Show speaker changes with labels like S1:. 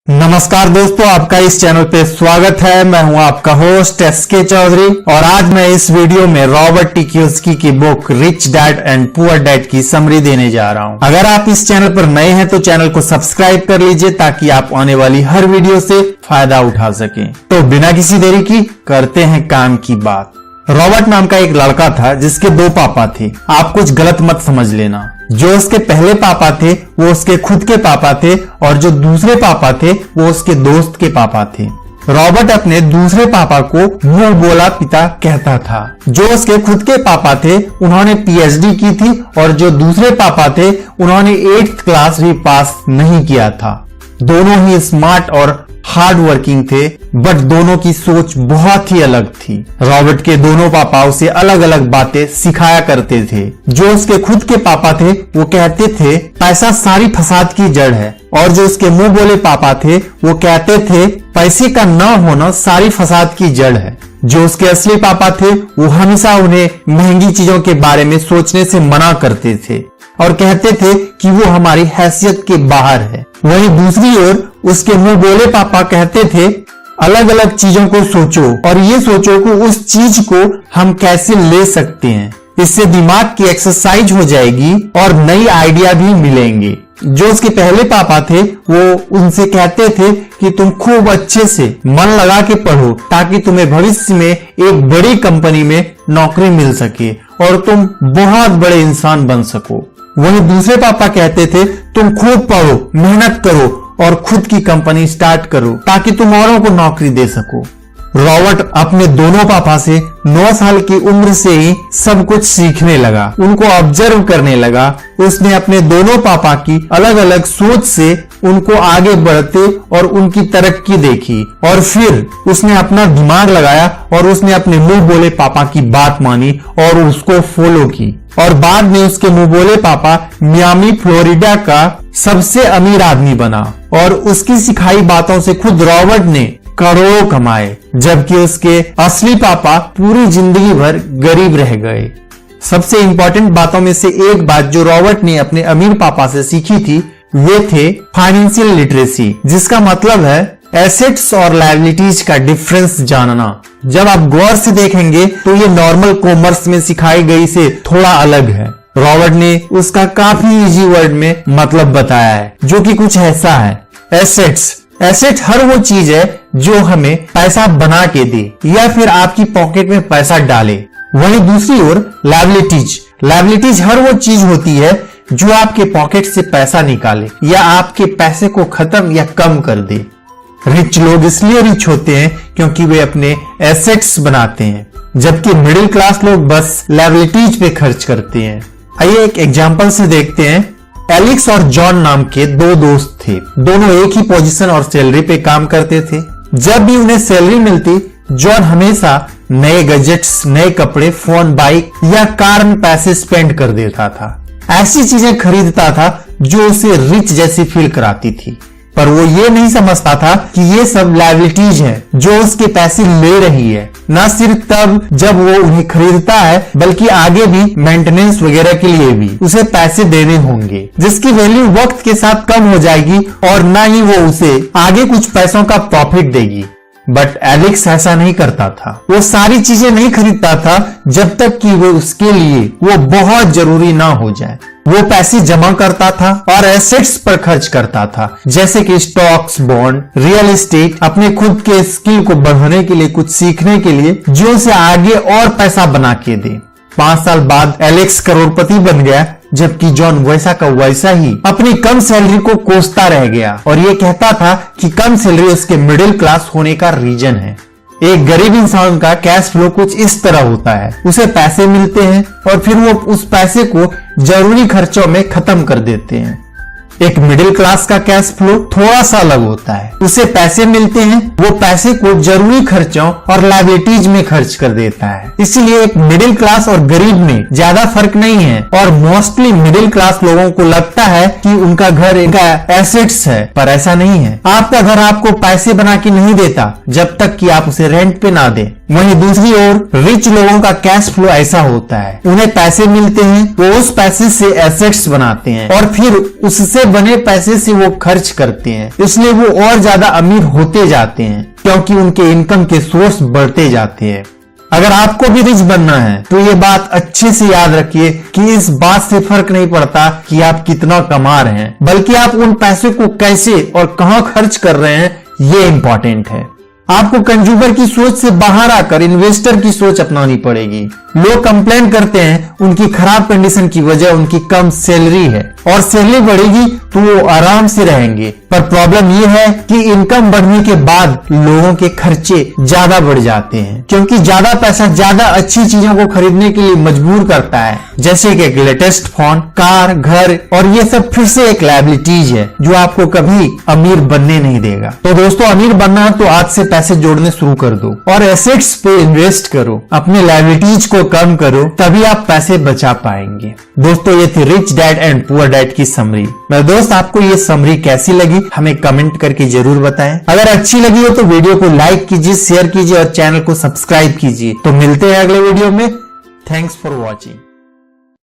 S1: नमस्कार दोस्तों, आपका इस चैनल पे स्वागत है। मैं हूं आपका होस्ट एसके चौधरी और आज मैं इस वीडियो में रॉबर्ट टी कियोसाकी की book rich dad and poor dad की समरी देने जा रहा हूं। अगर आप इस चैनल पर नए हैं तो चैनल को सब्सक्राइब कर लीजिए ताकि आप आने वाली हर वीडियो से फायदा उठा सकें। तो बिना किसी देरी की करते हैं काम की बात। रॉबर्ट नाम का एक लड़का था जिसके दो पापा थे। आप कुछ गलत मत समझ लेना। जो उसके पहले पापा थे वो उसके खुद के पापा थे और जो दूसरे पापा थे वो उसके दोस्त के पापा थे। रॉबर्ट अपने दूसरे पापा को मुंह बोला पिता कहता था। जो उसके खुद के पापा थे उन्होंने पीएचडी की थी और जो दूसरे पापा थे उन्होंने 8th क्लास भी पास नहीं किया था। दोनों ही स्मार्ट और हार्ड वर्किंग थे, बट दोनों की सोच बहुत ही अलग थी। रॉबर्ट के दोनों पापा उसे अलग अलग बातें सिखाया करते थे। जो उसके खुद के पापा थे वो कहते थे पैसा सारी फसाद की जड़ है, और जो उसके मुंह बोले पापा थे वो कहते थे पैसे का न होना सारी फसाद की जड़ है। जो उसके असली पापा थे वो हमेशा उन्हें महंगी चीजों के बारे में सोचने से मना करते थे और कहते थे कि वो हमारी हैसियत के बाहर है। वहीं दूसरी ओर उसके मुंह बोले पापा कहते थे अलग अलग चीजों को सोचो और ये सोचो कि उस चीज को हम कैसे ले सकते हैं। इससे दिमाग की एक्सरसाइज हो जाएगी और नई आइडिया भी मिलेंगे। जो उसके पहले पापा थे वो उनसे कहते थे कि तुम खूब अच्छे से मन लगा के पढ़ो ताकि तुम्हें भविष्य में एक बड़ी कंपनी में नौकरी मिल सके और तुम बहुत बड़े इंसान बन सको। वहीं दूसरे पापा कहते थे तुम खूब पढ़ो, मेहनत करो और खुद की कंपनी स्टार्ट करो ताकि तुम औरों को नौकरी दे सको। रॉबर्ट अपने दोनों पापा से 9 साल की उम्र से ही सब कुछ सीखने लगा, उनको ऑब्जर्व करने लगा। उसने अपने दोनों पापा की अलग अलग सोच से उनको आगे बढ़ते और उनकी तरक्की देखी और फिर उसने अपना दिमाग लगाया और उसने अपने मुंह बोले पापा की बात मानी और उसको फॉलो की। और बाद में उसके मुंह बोले पापा मियामी फ्लोरिडा का सबसे अमीर आदमी बना और उसकी सिखाई बातों से खुद रॉबर्ट ने करोड़ों कमाए, जबकि उसके असली पापा पूरी जिंदगी भर गरीब रह गए। सबसे इंपॉर्टेंट बातों में से एक बात जो रॉबर्ट ने अपने अमीर पापा से सीखी थी वे थे फाइनेंशियल लिटरेसी, जिसका मतलब है एसेट्स और लायबिलिटीज का डिफरेंस जानना। जब आप गौर से देखेंगे तो ये नॉर्मल कॉमर्स में सिखाई गई से थोड़ा अलग है। रॉबर्ट ने उसका काफी इजी वर्ड में मतलब बताया है जो कि कुछ ऐसा है। एसेट हर वो चीज है जो हमें पैसा बना के दे या फिर आपकी पॉकेट में पैसा डाले। वहीं दूसरी ओर लायबिलिटीज हर वो चीज होती है जो आपके पॉकेट से पैसा निकाले या आपके पैसे को खत्म या कम कर दे। रिच लोग इसलिए रिच होते हैं क्योंकि वे अपने एसेट्स बनाते हैं, जबकि मिडिल क्लास लोग बस लायबिलिटीज पे खर्च करते हैं। आइए एक एग्जांपल से देखते हैं। एलेक्स और जॉन नाम के दो दोस्त थे। दोनों एक ही पोजीशन और सैलरी पे काम करते थे। जब भी उन्हें सैलरी मिलती जॉन हमेशा नए गैजेट्स, नए कपड़े, फोन, बाइक या कार में पैसे स्पेंड कर देता था। ऐसी चीजें खरीदता था जो उसे रिच जैसी फील कराती थी, पर वो ये नहीं समझता था कि ये सब लायबिलिटीज है जो उसके पैसे ले रही है। न सिर्फ तब जब वो उन्हें खरीदता है बल्कि आगे भी मेंटेनेंस वगैरह के लिए भी उसे पैसे देने होंगे, जिसकी वैल्यू वक्त के साथ कम हो जाएगी और न ही वो उसे आगे कुछ पैसों का प्रॉफिट देगी। बट एलेक्स ऐसा नहीं करता था। वो सारी चीजें नहीं खरीदता था जब तक कि वो उसके लिए वो बहुत जरूरी ना हो जाए। वो पैसे जमा करता था और एसेट्स पर खर्च करता था, जैसे कि स्टॉक्स, बॉन्ड, रियल एस्टेट, अपने खुद के स्किल को बढ़ाने के लिए, कुछ सीखने के लिए जो उसे आगे और पैसा बना के दे। 5 साल बाद एलेक्स करोड़पति बन गया, जबकि जॉन वैसा का वैसा ही अपनी कम सैलरी को कोसता रह गया और ये कहता था कि कम सैलरी उसके मिडिल क्लास होने का रीजन है। एक गरीब इंसान का कैश फ्लो कुछ इस तरह होता है। उसे पैसे मिलते हैं और फिर वो उस पैसे को जरूरी खर्चों में खत्म कर देते हैं। एक मिडिल क्लास का कैश फ्लो थोड़ा सा अलग होता है। उसे पैसे मिलते हैं, वो पैसे को जरूरी खर्चों और लायबिलिटीज में खर्च कर देता है। इसलिए एक मिडिल क्लास और गरीब में ज्यादा फर्क नहीं है और मोस्टली मिडिल क्लास लोगों को लगता है कि उनका घर इनका एसेट्स है, पर ऐसा नहीं है। आपका घर आपको पैसे बना के नहीं देता जब तक कि आप उसे रेंट पे ना दे। वहीं दूसरी ओर रिच लोगों का कैश फ्लो ऐसा होता है, उन्हें पैसे मिलते हैं, वो उस पैसे से एसेट्स बनाते हैं और फिर उससे बने पैसे से वो खर्च करते हैं, इसलिए वो और ज्यादा अमीर होते जाते हैं क्योंकि उनके इनकम के सोर्स बढ़ते जाते हैं। अगर आपको भी रिच बनना है तो ये बात अच्छे से याद रखिए कि इस बात से फर्क नहीं पड़ता कि आप कितना कमा रहे हैं, बल्कि आप उन पैसों को कैसे और कहां खर्च कर रहे हैं, ये इंपॉर्टेंट है। आपको कंज्यूमर की सोच से बाहर आकर इन्वेस्टर की सोच अपनानी पड़ेगी। लोग कंप्लेन करते हैं उनकी खराब कंडीशन की वजह उनकी कम सैलरी है, और सैलरी बढ़ेगी तो वो आराम से रहेंगे, पर प्रॉब्लम ये है कि इनकम बढ़ने के बाद लोगों के खर्चे ज्यादा बढ़ जाते हैं, क्योंकि ज्यादा पैसा ज्यादा अच्छी चीजों को खरीदने के लिए मजबूर करता है, जैसे कि एक लेटेस्ट फोन, कार, घर, और ये सब फिर से एक लायबिलिटीज है जो आपको कभी अमीर बनने नहीं देगा। तो दोस्तों, अमीर बनना है तो आज से पैसे जोड़ने शुरू कर दो और एसेट्स पे इन्वेस्ट करो, अपने लायबिलिटीज को कम करो, तभी आप पैसे बचा पाएंगे। दोस्तों, ये थी rich dad and poor dad की समरी। मेरे दोस्त, आपको ये समरी कैसी लगी हमें कमेंट करके जरूर बताएं। अगर अच्छी लगी हो तो वीडियो को लाइक कीजिए, शेयर कीजिए और चैनल को सब्सक्राइब कीजिए। तो मिलते हैं अगले वीडियो में। Thanks for watching.